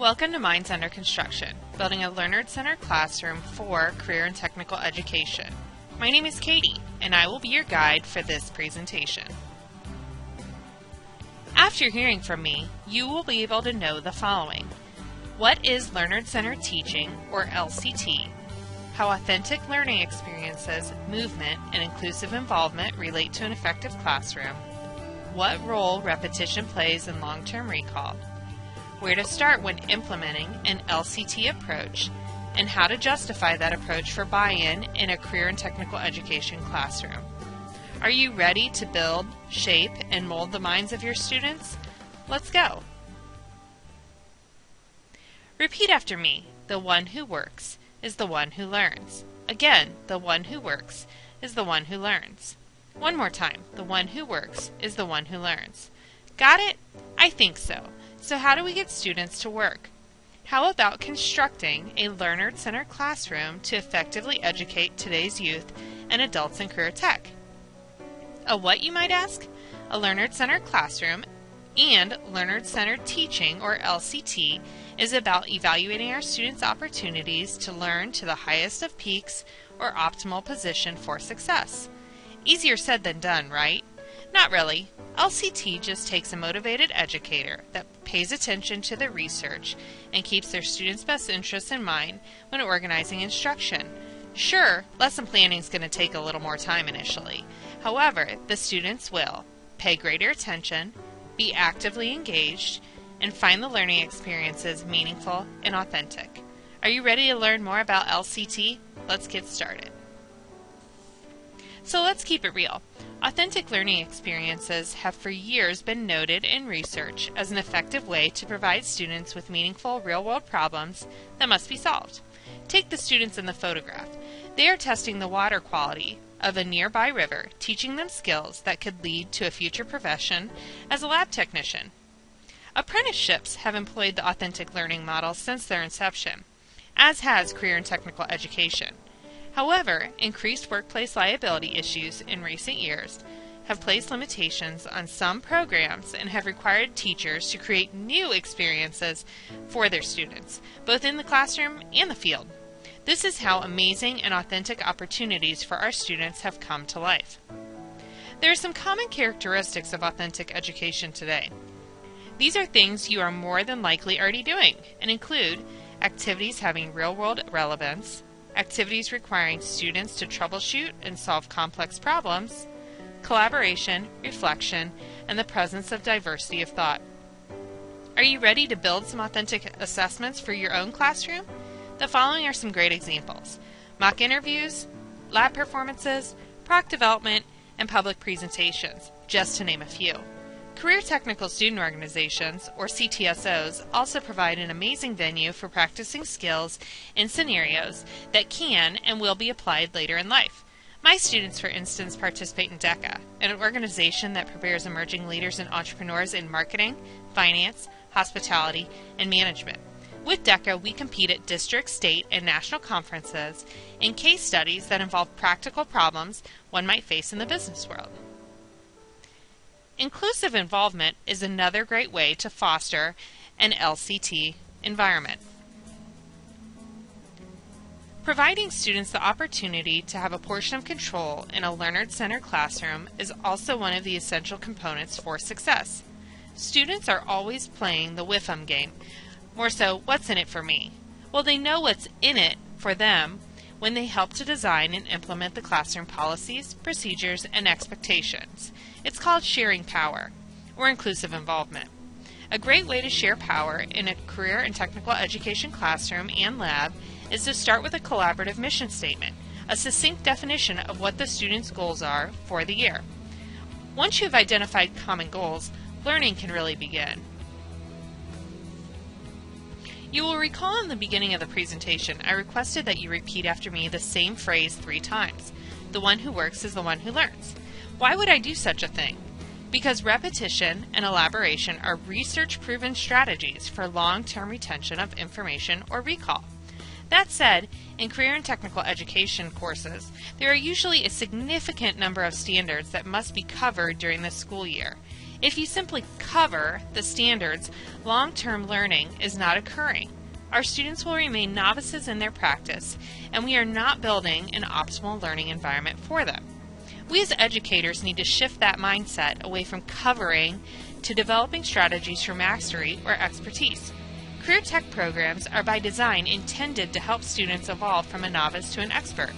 Welcome to Minds Under Construction, building a learner-centered classroom for career and technical education. My name is Katie, and I will be your guide for this presentation. After hearing from me, you will be able to know the following. What is learner-centered teaching, or LCT? How authentic learning experiences, movement, and inclusive involvement relate to an effective classroom. What role repetition plays in long-term recall. Where to start when implementing an LCT approach, and how to justify that approach for buy-in in a career and technical education classroom. Are you ready to build, shape, and mold the minds of your students? Let's go. Repeat after me. The one who works is the one who learns. Again, the one who works is the one who learns. One more time. The one who works is the one who learns. Got it? I think so. So how do we get students to work? How about constructing a learner-centered classroom to effectively educate today's youth and adults in career tech? A what, you might ask? A learner-centered classroom and learner-centered teaching, or LCT, is about evaluating our students' opportunities to learn to the highest of peaks or optimal position for success. Easier said than done, right? Not really. LCT just takes a motivated educator that pays attention to the research and keeps their students' best interests in mind when organizing instruction. Sure, lesson planning is going to take a little more time initially. However, the students will pay greater attention, be actively engaged, and find the learning experiences meaningful and authentic. Are you ready to learn more about LCT? Let's get started. So let's keep it real. Authentic learning experiences have for years been noted in research as an effective way to provide students with meaningful real-world problems that must be solved. Take the students in the photograph. They are testing the water quality of a nearby river, teaching them skills that could lead to a future profession as a lab technician. Apprenticeships have employed the authentic learning model since their inception, as has career and technical education. However, increased workplace liability issues in recent years have placed limitations on some programs and have required teachers to create new experiences for their students, both in the classroom and the field. This is how amazing and authentic opportunities for our students have come to life. There are some common characteristics of authentic education today. These are things you are more than likely already doing and include activities having real-world relevance, activities requiring students to troubleshoot and solve complex problems, collaboration, reflection, and the presence of diversity of thought. Are you ready to build some authentic assessments for your own classroom? The following are some great examples: mock interviews, lab performances, product development, and public presentations, just to name a few. Career Technical Student Organizations, or CTSOs, also provide an amazing venue for practicing skills in scenarios that can and will be applied later in life. My students, for instance, participate in DECA, an organization that prepares emerging leaders and entrepreneurs in marketing, finance, hospitality, and management. With DECA, we compete at district, state, and national conferences in case studies that involve practical problems one might face in the business world. Inclusive involvement is another great way to foster an LCT environment. Providing students the opportunity to have a portion of control in a learner-centered classroom is also one of the essential components for success. Students are always playing the WIFM game, more so, what's in it for me? Well, they know what's in it for them when they help to design and implement the classroom policies, procedures, and expectations. It's called sharing power, or inclusive involvement. A great way to share power in a career and technical education classroom and lab is to start with a collaborative mission statement, a succinct definition of what the students' goals are for the year. Once you've identified common goals, learning can really begin. You will recall in the beginning of the presentation, I requested that you repeat after me the same phrase 3 times. The one who works is the one who learns. Why would I do such a thing? Because repetition and elaboration are research-proven strategies for long-term retention of information or recall. That said, in career and technical education courses, there are usually a significant number of standards that must be covered during the school year. If you simply cover the standards, long-term learning is not occurring. Our students will remain novices in their practice, and we are not building an optimal learning environment for them. We as educators need to shift that mindset away from covering to developing strategies for mastery or expertise. Career Tech programs are by design intended to help students evolve from a novice to an expert.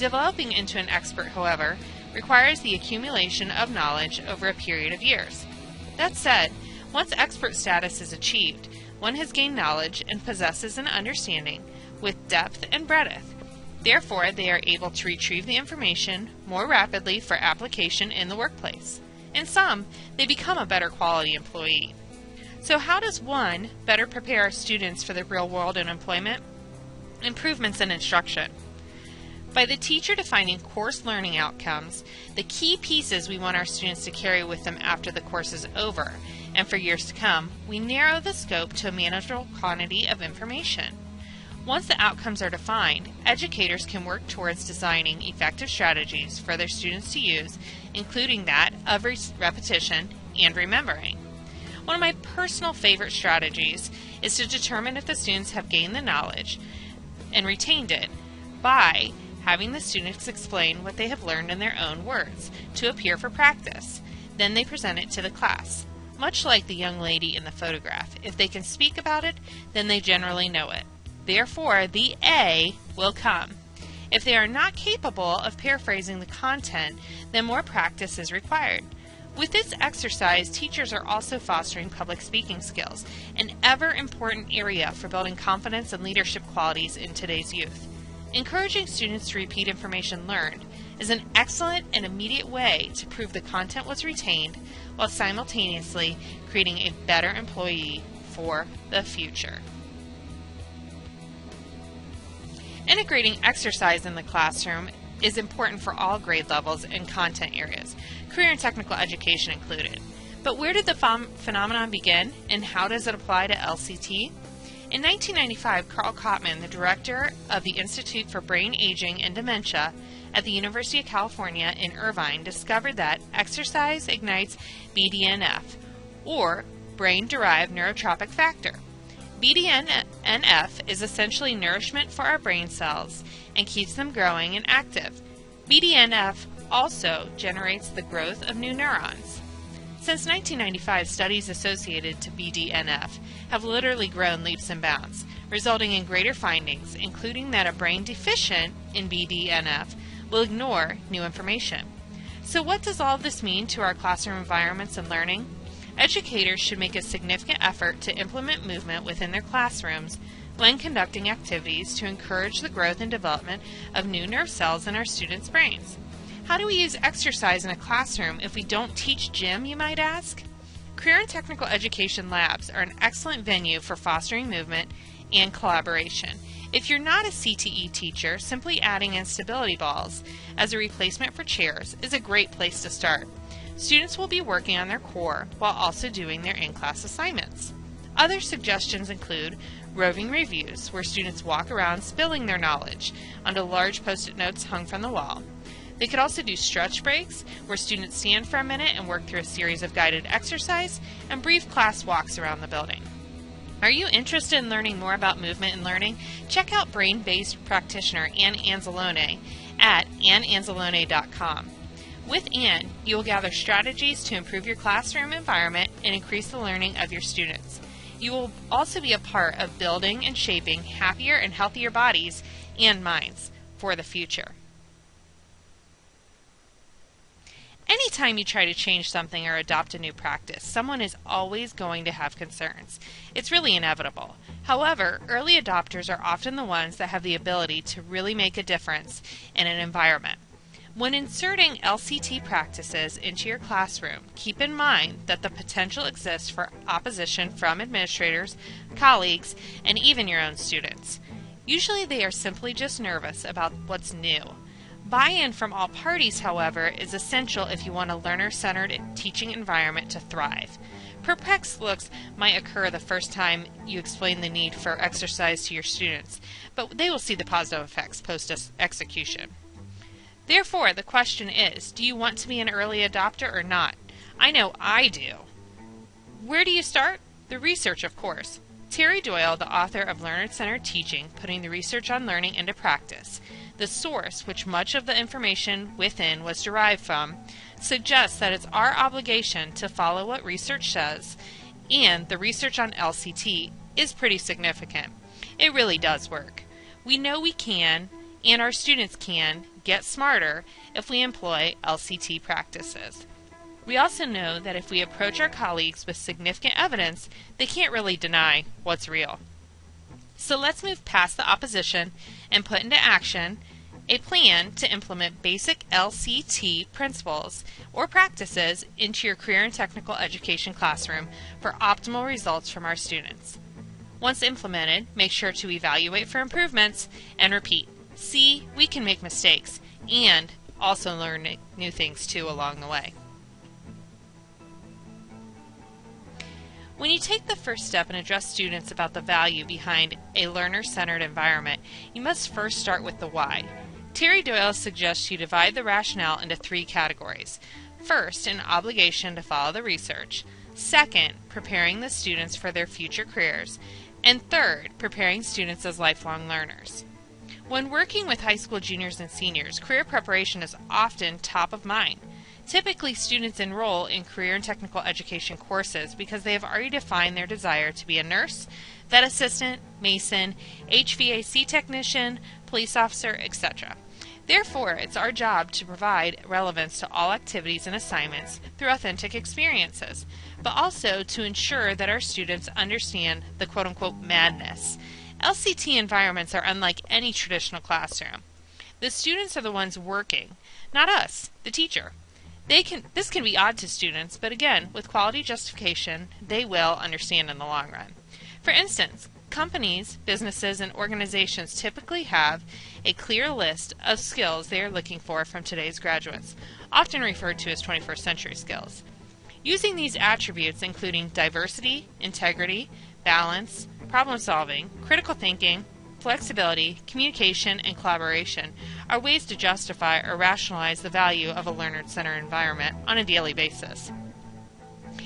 Developing into an expert, however, requires the accumulation of knowledge over a period of years. That said, once expert status is achieved, one has gained knowledge and possesses an understanding with depth and breadth. Therefore, they are able to retrieve the information more rapidly for application in the workplace. In sum, they become a better quality employee. So how does one better prepare our students for the real world in employment? Improvements in instruction. By the teacher defining course learning outcomes, the key pieces we want our students to carry with them after the course is over, and for years to come, we narrow the scope to a manageable quantity of information. Once the outcomes are defined, educators can work towards designing effective strategies for their students to use, including that of repetition and remembering. One of my personal favorite strategies is to determine if the students have gained the knowledge and retained it by having the students explain what they have learned in their own words to appear for practice. Then they present it to the class. Much like the young lady in the photograph, if they can speak about it, then they generally know it. Therefore, the A will come. If they are not capable of paraphrasing the content, then more practice is required. With this exercise, teachers are also fostering public speaking skills, an ever-important area for building confidence and leadership qualities in today's youth. Encouraging students to repeat information learned is an excellent and immediate way to prove the content was retained while simultaneously creating a better employee for the future. Integrating exercise in the classroom is important for all grade levels and content areas, career and technical education included. But where did the phenomenon begin, and how does it apply to LCT? In 1995, Carl Kottman, the director of the Institute for Brain Aging and Dementia at the University of California in Irvine, discovered that exercise ignites BDNF, or brain-derived neurotrophic factor. BDNF is essentially nourishment for our brain cells and keeps them growing and active. BDNF also generates the growth of new neurons. Since 1995, studies associated to BDNF have literally grown leaps and bounds, resulting in greater findings, including that a brain deficient in BDNF will ignore new information. So what does all of this mean to our classroom environments and learning? Educators should make a significant effort to implement movement within their classrooms when conducting activities to encourage the growth and development of new nerve cells in our students' brains. How do we use exercise in a classroom if we don't teach gym, you might ask? Career and technical education labs are an excellent venue for fostering movement and collaboration. If you're not a CTE teacher, simply adding in stability balls as a replacement for chairs is a great place to start. Students will be working on their core while also doing their in-class assignments. Other suggestions include roving reviews, where students walk around spilling their knowledge onto large post-it notes hung from the wall. They could also do stretch breaks, where students stand for a minute and work through a series of guided exercise, and brief class walks around the building. Are you interested in learning more about movement and learning? Check out brain-based practitioner Ann Anzalone at annanzalone.com. With Ann, you will gather strategies to improve your classroom environment and increase the learning of your students. You will also be a part of building and shaping happier and healthier bodies and minds for the future. Anytime you try to change something or adopt a new practice, someone is always going to have concerns. It's really inevitable. However, early adopters are often the ones that have the ability to really make a difference in an environment. When inserting LCT practices into your classroom, keep in mind that the potential exists for opposition from administrators, colleagues, and even your own students. Usually they are simply just nervous about what's new. Buy-in from all parties, however, is essential if you want a learner-centered teaching environment to thrive. Perplexed looks might occur the first time you explain the need for exercise to your students, but they will see the positive effects post-execution. Therefore, the question is, do you want to be an early adopter or not? I know I do. Where do you start? The research, of course. Terry Doyle, the author of Learner-Centered Teaching, Putting the Research on Learning into Practice, the source which much of the information within was derived from, suggests that it's our obligation to follow what research says, and the research on LCT is pretty significant. It really does work. We know we can, and our students can, get smarter if we employ LCT practices. We also know that if we approach our colleagues with significant evidence, they can't really deny what's real. So let's move past the opposition and put into action a plan to implement basic LCT principles or practices into your career and technical education classroom for optimal results from our students. Once implemented, make sure to evaluate for improvements and repeat. See, we can make mistakes and also learn new things too along the way. When you take the first step and address students about the value behind a learner-centered environment, you must first start with the why. Terry Doyle suggests you divide the rationale into 3 categories. First, an obligation to follow the research. Second, preparing the students for their future careers. And third, preparing students as lifelong learners. When working with high school juniors and seniors, career preparation is often top of mind. Typically, students enroll in career and technical education courses because they have already defined their desire to be a nurse, vet assistant, mason, HVAC technician, police officer, etc. Therefore, it's our job to provide relevance to all activities and assignments through authentic experiences, but also to ensure that our students understand the quote-unquote madness. LCT environments are unlike any traditional classroom. The students are the ones working, not us, the teacher. This can be odd to students, but again, with quality justification, they will understand in the long run. For instance, companies, businesses, and organizations typically have a clear list of skills they are looking for from today's graduates, often referred to as 21st century skills. Using these attributes, including diversity, integrity, balance, problem solving, critical thinking, flexibility, communication, and collaboration, are ways to justify or rationalize the value of a learner-centered environment on a daily basis.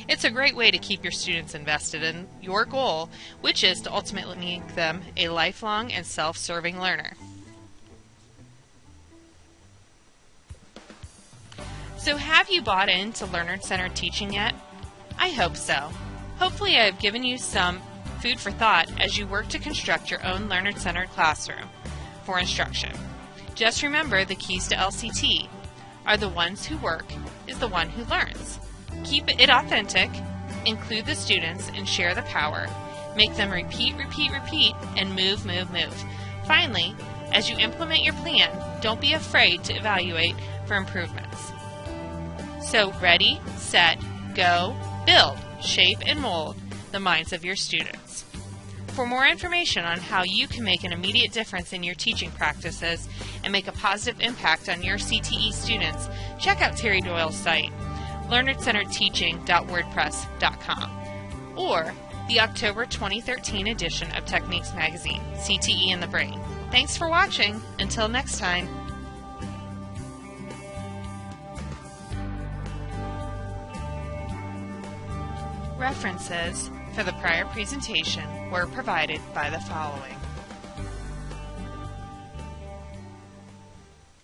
It's a great way to keep your students invested in your goal, which is to ultimately make them a lifelong and self-serving learner. So have you bought into learner-centered teaching yet? I hope so. Hopefully I have given you some food for thought as you work to construct your own learner-centered classroom for instruction. Just remember the keys to LCT are the ones who work is the one who learns. Keep it authentic, include the students, and share the power. Make them repeat, and move. Finally, as you implement your plan, don't be afraid to evaluate for improvements. So ready, set, go, build, shape, and mold the minds of your students. For more information on how you can make an immediate difference in your teaching practices and make a positive impact on your CTE students, check out Terry Doyle's site, learnercenteredteaching.wordpress.com, or the October 2013 edition of Techniques Magazine, CTE in the Brain. Thanks for watching. Until next time. References for the prior presentation were provided by the following.